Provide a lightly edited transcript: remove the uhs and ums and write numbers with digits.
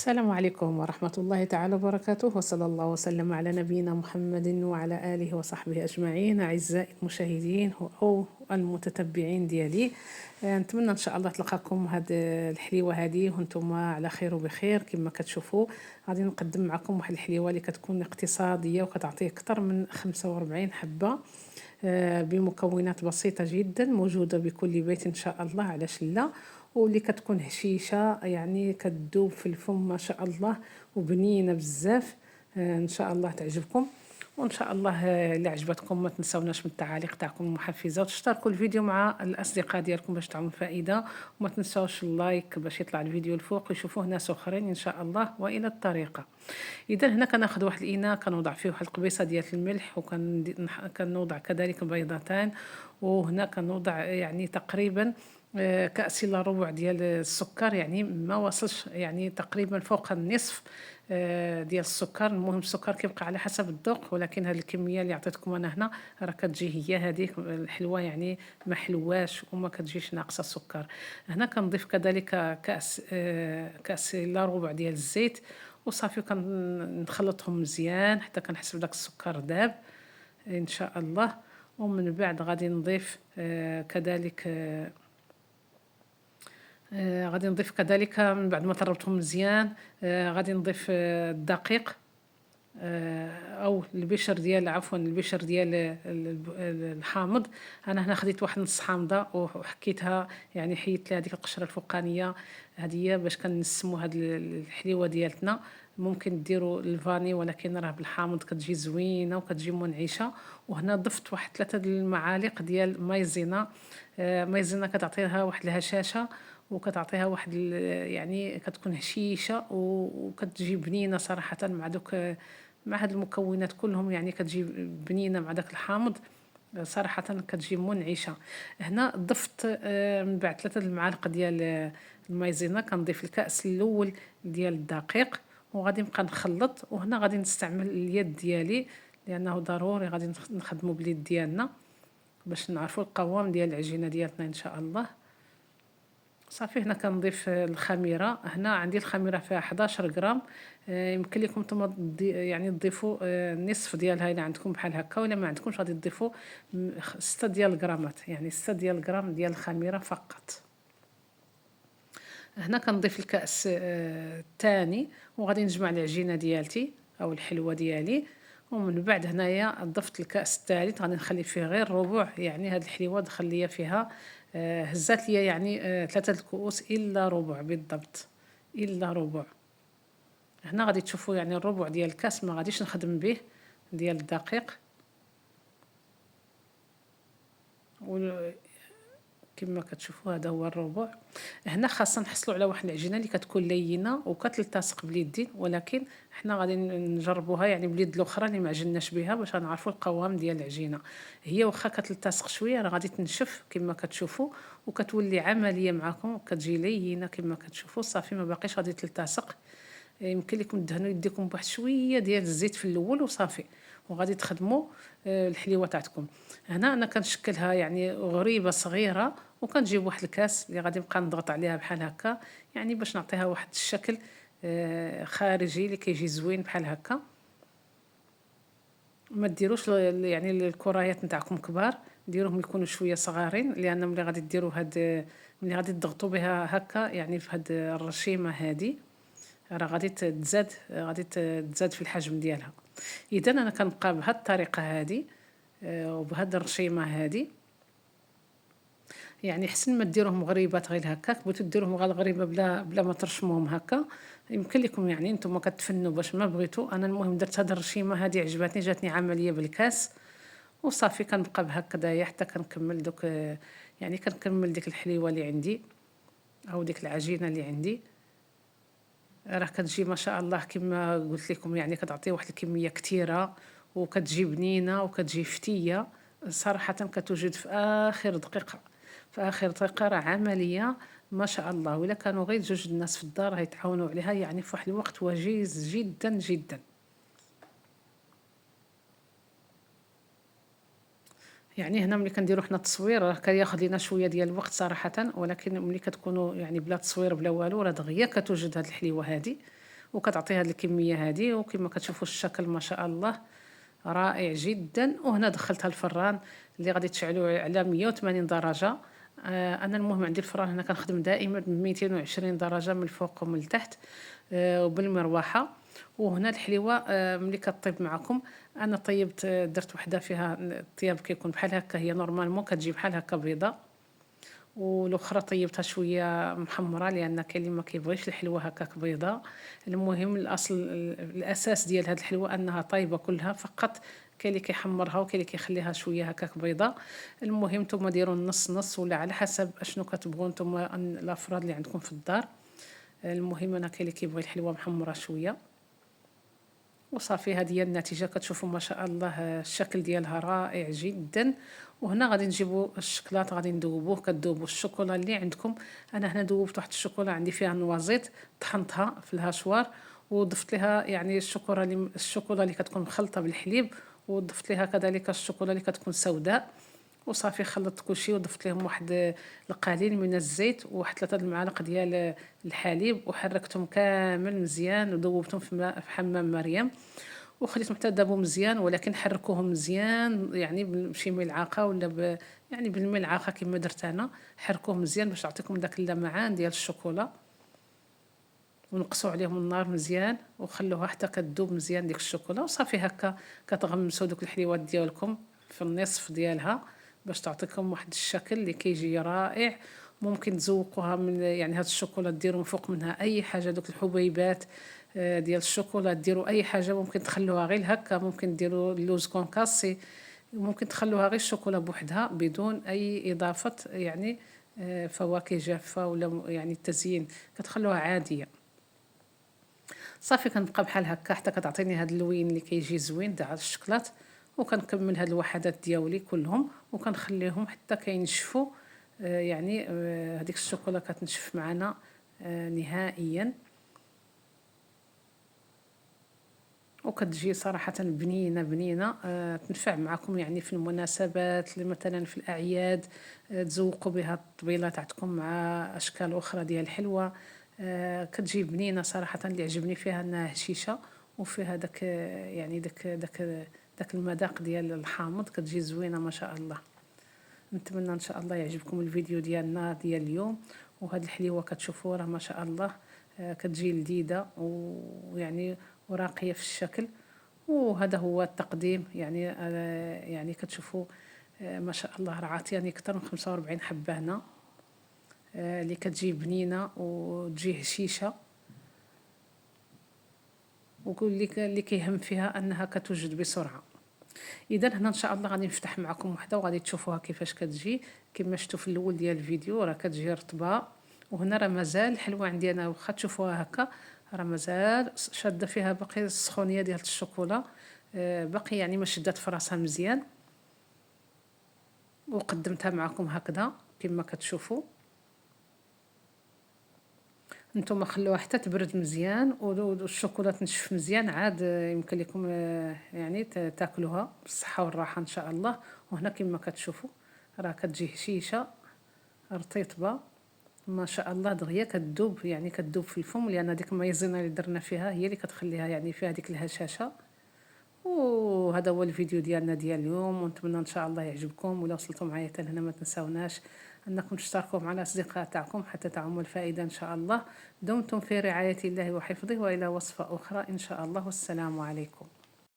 السلام عليكم ورحمة الله تعالى وبركاته، وصلى الله وسلم على نبينا محمد وعلى آله وصحبه أجمعين. أعزائي المشاهدين أو المتتبعين ديالي، نتمنى إن شاء الله تلقاكم هاد الحليوة هذه وانتم على خير وبخير. كما كتشوفوا غادي نقدم معكم واحد الحليوة اللي كتكون اقتصادية وكتعطي أكثر من 45 حبة، بمكونات بسيطة جدا موجودة بكل بيت إن شاء الله، علاش لا، واللي كتكون هشيشه يعني كتذوب في الفم ما شاء الله وبنينه بزاف. ان شاء الله تعجبكم، وان شاء الله اللي عجبتكم ما تنساوناش من التعاليق تاعكم المحفزه، وتشتركوا الفيديو مع الاصدقاء ديالكم باش تعملوا فائده، وما تنساوش اللايك باش يطلع الفيديو الفوق ويشوفوه ناس اخرين ان شاء الله. والى الطريقه. اذا هنا كناخذ واحد الاناء كنوضع فيه واحد القبيصه ديال الملح، وكنوضع كذلك بيضتان، وهنا كنوضع يعني تقريبا كأس إلا ربع ديال السكر، يعني ما وصلش، يعني تقريبا فوق النصف ديال السكر. المهم السكر كيبقى على حسب الذوق، ولكن هذه الكميه اللي عطيتكم انا هنا راه كتجي هي هذيك الحلوه، يعني ما حلواش وما كتجيش ناقصه السكر. هنا كنضيف كذلك كأس إلا ربع ديال الزيت، وصافي كنخلطهم مزيان حتى كنحس بداك السكر داب ان شاء الله. ومن بعد غادي نضيف كذلك غادي نضيف كذلك من بعد ما طربتهم مزيان غادي نضيف الدقيق، او البشر ديال عفوا البشر ديال الحامض. انا هنا خديت واحد نص حامضه وحكيتها، يعني حيدت لها هذيك القشره الفوقانيه هذه باش كنسمو هاد الحليوه ديالتنا. ممكن ديروا الفاني، ولكن راه بالحامض كتجي زوينه وكتجي منعشه. وهنا ضفت واحد 3 المعالق ديال مايزينا. مايزينا كتعطيها واحد الهشاشه، وكتعطيها واحد يعني كتكون هشيشه وكتجي بنينه صراحه مع دوك، مع هاد المكونات كلهم، يعني كتجي بنينه مع داك الحامض صراحه كتجي منعشه. هنا ضفت من بعد 3 المعالق ديال المايزينا. كنضيف الكأس الاول ديال الدقيق وغادي نبقى نخلط. وهنا غادي نستعمل اليد ديالي لانه ضروري غادي نخدموا باليد ديالنا باش نعرفوا القوام ديال العجينه ديالتنا ان شاء الله. صافي هنا كنضيف الخميره. هنا عندي الخميره فيها 11 غرام. يمكن لكم نتوما يعني تضيفوا نصف ديالها الا عندكم بحال هكا، ولا ما عندكمش غادي تضيفوا 6 ديال الغرامات، يعني 6 ديال الغرام ديال الخميره فقط. هنا كنضيف الكأس الثاني وغادي نجمع العجينه ديالتي او الحلوه ديالي. ومن بعد هنايا ضفت الكأس الثالث، غادي نخلي فيه غير ربع، يعني هاد الحليوه دخل ليا فيها هزات ليا يعني 3 الكؤوس الا ربع بالضبط، الا ربع. هنا غادي تشوفوا يعني الربع ديال الكاس ما غاديش نخدم به ديال الدقيق، كما كتشوفوا هذا هو الربع. هنا خاصنا نحصلوا على واحد العجينه اللي كتكون لينه وكتلتصق باليدين، ولكن حنا غادي نجربوها يعني باليد الاخرى اللي ما عجناش بها باش نعرفوا القوام ديال العجينه. هي واخا كتلتصق شويه راه غادي تنشف كما كتشوفوا، وكتولي عمليه معكم وكتجي لينه كما كتشوفوا. صافي ما باقيش غادي تلتصق. يمكن لكم تدهنوا يديكم بواحد شويه ديال الزيت في الاول وصافي، وغادي تخدموا الحليوه تاعتكم. هنا انا كنشكلها يعني غريبه صغيره، وكنجيب واحد الكاس اللي غادي نبقى نضغط عليها بحال هكا، يعني باش نعطيها واحد الشكل خارجي اللي كيجي زوين بحال هكا. ما ديروش يعني الكرايات نتاعكم كبار، ديروهم يكونوا شويه صغارين، لان ملي غادي ديروا هاد ملي غادي تضغطوا بها هكا يعني في هاد الرشيمه هذه راه غادي تزاد في الحجم ديالها. اذا انا كنبقى بهذه الطريقه هذه وبهذه الرشيمه هذه. يعني حسن ما ديروهم غريبات غير هكاك، بغيتو ديروهم غير غريبه بلا ما ترشموهم هكا، يمكن لكم يعني نتوما كتفنوا باش ما بغيتو. انا المهم درت هذه الرشيمه هذه عجبتني، جاتني عمليه بالكاس. وصافي كنبقى بهكذايا حتى كنكمل دوك يعني كنكمل ديك الحليوه اللي عندي او ديك العجينه اللي عندي. راه كتجي ما شاء الله كما قلت لكم، يعني كتعطي واحد الكميه كثيره وكتجي بنينه وكتجي فتيه صراحه. كتوجد في اخر دقيقه، في اخر دقيقه راه عمليه ما شاء الله. ولا كانوا غير جوج الناس في الدار يتعاونوا عليها يعني في واحد الوقت وجيز جدا جدا. يعني هنا ملي كنديروا حنا التصوير راه كياخذ لينا شويه ديال الوقت صراحه، ولكن ملي كتكونوا يعني بلا تصوير بلا والو راه دغيا كتوجد هذه الحليوه هذه. وكتعطي هذه الكميه هذه. وكما كتشوفوا الشكل ما شاء الله رائع جدا. وهنا دخلتها الفران اللي غادي تشعلوه على 180 درجه. انا المهم عندي الفران هنا كنخدم دائما ب 220 درجه من الفوق ومن التحت وبالمروحه. وهنا الحليوه ملي كطيب معكم انا طيبت درت وحده فيها الطياب كيكون بحال هكا، هي نورمالمون كتجي بحال هكا بيضه، والاخرى طيبتها شويه محمره لان كاين اللي ما كيبغيش الحلوه هكاك بيضاء. المهم الاصل الاساس ديال هذه الحلوه انها طايبه كلها، فقط كاين اللي كيحمرها وكاين اللي كيخليها شويه هكاك بيضاء. المهم نتوما ديروا النص نص ولا على حسب اشنو كتبغوا نتوما الافراد اللي عندكم في الدار. المهم انا كاين اللي كيبغي الحلوه محمره شويه. وصافي هذه هي النتيجه. كتشوفوا ما شاء الله الشكل ديالها رائع جدا. وهنا غادي نجيبوا الشكلاط غادي ندوبوه. كتذوبوا الشوكولا اللي عندكم. انا هنا دوبت واحد الشوكولا عندي فيها نوازيط، طحنتها في الهاشوار وضفت لها يعني الشوكولا اللي كتكون مخلطه بالحليب، وضفت لها كذلك الشوكولا اللي كتكون سوداء. وصافي خلطت كلشي وضفت لهم واحد القليل من الزيت وواحد 3 المعالق ديال الحليب وحركتهم كامل مزيان وذوبتهم في ماء في حمام مريم وخليتهم حتى ذابوا مزيان. ولكن حركوهم مزيان يعني بشي ملعقه ولا يعني بالملعقه كما درت انا. حركوهم مزيان باش تعطيكم داك اللمعان ديال الشوكولا. ونقصوا عليهم النار مزيان وخلوها حتى كتذوب مزيان ديك الشوكولا. وصافي هكا كتغمسوا دوك الحليوات ديالكم في النصف ديالها باش تعطيكم واحد الشكل اللي كيجي رائع. ممكن تزوقوها من يعني هاد الشوكولا ديروا من فوق منها اي حاجه، دوك الحبيبات ديال الشوكولا ديروا اي حاجه. ممكن تخلوها غير هكا، ممكن ديروا اللوز كونكاسي، ممكن تخلوها غير الشوكولا بوحدها بدون اي اضافه يعني فواكه جافه ولا يعني التزيين، كتخلوها عاديه. صافي كنبقى بحال هكا حتى كتعطيني هاد اللوين اللي كيجي زوين تاع الشكلاط. وكنكمل هاد الوحدات ديالي كلهم وكنخليهم حتى كينشفوا. يعني هذيك الشوكولا كتنشف معنا نهائيا وكتجي صراحه بنينه بنينه. تنفع معكم يعني في المناسبات مثلا في الاعياد. تزوقوا بها الطبيله تاعكم مع اشكال اخرى ديال الحلوه. كتجي بنينه صراحه. اللي عجبني فيها انها هشيشه وفيها داك يعني داك المذاق ديال الحامض، كتجي زوينه ما شاء الله. نتمنى ان شاء الله يعجبكم الفيديو ديالنا ديال اليوم. وهاد الحليوه كتشوفوا راه ما شاء الله كتجي لذيذه ويعني وراقيه في الشكل. وهذا هو التقديم يعني يعني كتشوفوا ما شاء الله راه عاطياني اكثر من 45 حبه هنا اللي كتجي بنينه وتجي هشيشه. وكل اللي كيهم فيها انها كتوجد بسرعه. اذا هنا ان شاء الله غادي نفتح معكم وحده وغادي تشوفوها كيفاش كتجي. كما شفتوا في الاول ديال الفيديو راه كتجي رطبه. وهنا راه مازال الحلوه عندي انا واخا تشوفوها هكا راه مازال شاده فيها باقي السخونيه ديال الشوكولا. باقي يعني ما شدات في راسها مزيان. وقدمتها معكم هكذا كما كتشوفوا. نتوما خلوها حتى تبرد مزيان والشوكولا تنشف مزيان عاد يمكن لكم يعني تاكلوها بالصحه والراحه ان شاء الله. وهنا كما كتشوفوا راه كتجي هشيشه رطيبه ما شاء الله دغيا كتذوب يعني كتذوب في الفم لان ديك المايزينا اللي درنا فيها هي اللي كتخليها يعني فيها ديك الهشاشه. وهذا هو الفيديو ديالنا ديال اليوم ونتمنى ان شاء الله يعجبكم. ولا وصلتوا معايا حتى هنا ما تنساوناش انكم تشتركوا مع الاصدقاء تاعكم حتى تعموا الفائده ان شاء الله. دمتم في رعايه الله وحفظه والى وصفه اخرى ان شاء الله. والسلام عليكم.